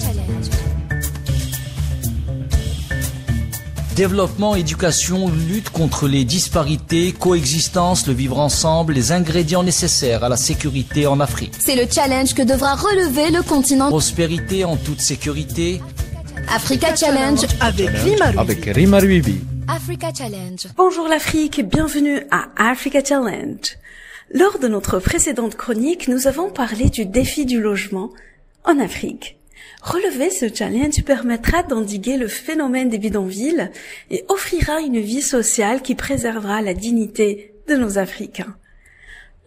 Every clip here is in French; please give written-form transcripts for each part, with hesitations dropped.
Challenge. Développement, éducation, lutte contre les disparités, coexistence, le vivre ensemble, les ingrédients nécessaires à la sécurité en Afrique. C'est le challenge que devra relever le continent. Prospérité en toute sécurité. Africa Challenge avec Rima Ruibi. Africa Challenge. Bonjour l'Afrique et bienvenue à Africa Challenge. Lors de notre précédente chronique, nous avons parlé du défi du logement en Afrique. Relever ce challenge permettra d'endiguer le phénomène des bidonvilles et offrira une vie sociale qui préservera la dignité de nos Africains.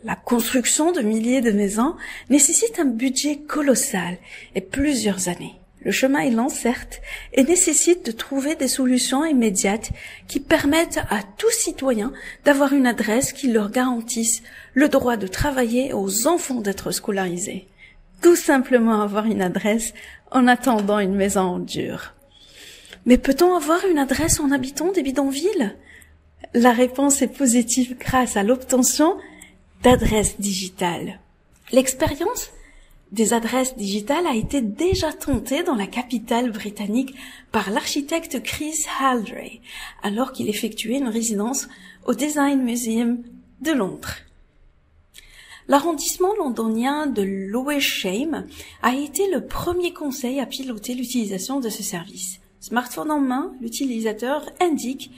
La construction de milliers de maisons nécessite un budget colossal et plusieurs années. Le chemin est lent, certes, et nécessite de trouver des solutions immédiates qui permettent à tout citoyen d'avoir une adresse qui leur garantisse le droit de travailler et aux enfants d'être scolarisés. Tout simplement avoir une adresse en attendant une maison en dur. Mais peut-on avoir une adresse en habitant des bidonvilles? La réponse est positive grâce à l'obtention d'adresses digitales. L'expérience des adresses digitales a été déjà tentée dans la capitale britannique par l'architecte Chris Haldray, alors qu'il effectuait une résidence au Design Museum de Londres. L'arrondissement londonien de Lewisham a été le premier conseil à piloter l'utilisation de ce service. Smartphone en main, l'utilisateur indique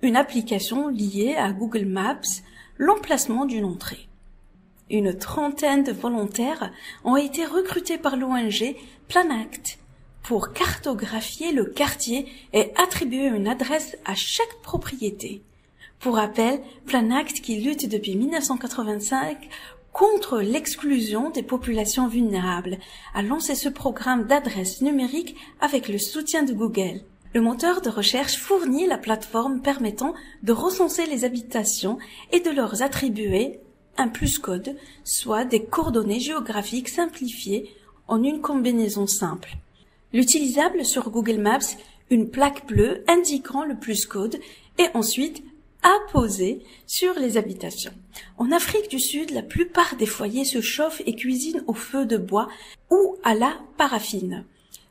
une application liée à Google Maps l'emplacement d'une entrée. Une trentaine de volontaires ont été recrutés par l'ONG Planact pour cartographier le quartier et attribuer une adresse à chaque propriété. Pour rappel, Planact, qui lutte depuis 1985 contre l'exclusion des populations vulnérables, a lancé ce programme d'adresses numériques avec le soutien de Google. Le moteur de recherche fournit la plateforme permettant de recenser les habitations et de leur attribuer un plus-code, soit des coordonnées géographiques simplifiées en une combinaison simple. L'utilisable sur Google Maps, une plaque bleue indiquant le plus-code et ensuite apposée sur les habitations. En Afrique du Sud, la plupart des foyers se chauffent et cuisinent au feu de bois ou à la paraffine.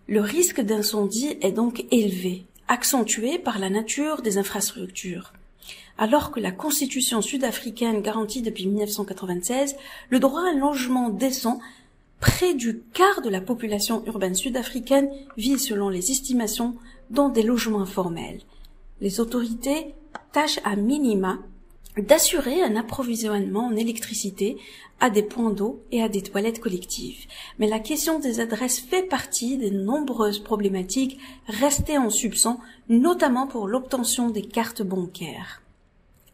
Le risque d'incendie est donc élevé, accentué par la nature des infrastructures. Alors que la Constitution sud-africaine garantit depuis 1996 le droit à un logement décent, près du quart de la population urbaine sud-africaine vit selon les estimations dans des logements informels. Les autorités tâchent à minima d'assurer un approvisionnement en électricité à des points d'eau et à des toilettes collectives. Mais la question des adresses fait partie des nombreuses problématiques restées en suspens, notamment pour l'obtention des cartes bancaires.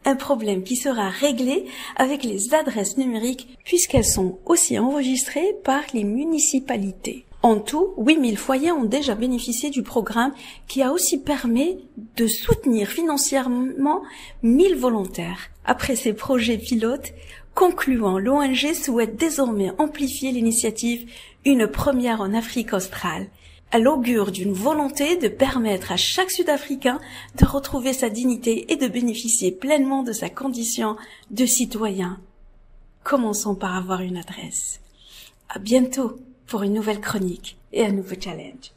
Un problème qui sera réglé avec les adresses numériques puisqu'elles sont aussi enregistrées par les municipalités. En tout, 8000 foyers ont déjà bénéficié du programme qui a aussi permis de soutenir financièrement 1000 volontaires. Après ces projets pilotes concluants, l'ONG souhaite désormais amplifier l'initiative, une première en Afrique australe. Elle augure d'une volonté de permettre à chaque Sud-Africain de retrouver sa dignité et de bénéficier pleinement de sa condition de citoyen. Commençons par avoir une adresse. À bientôt pour une nouvelle chronique et un nouveau challenge.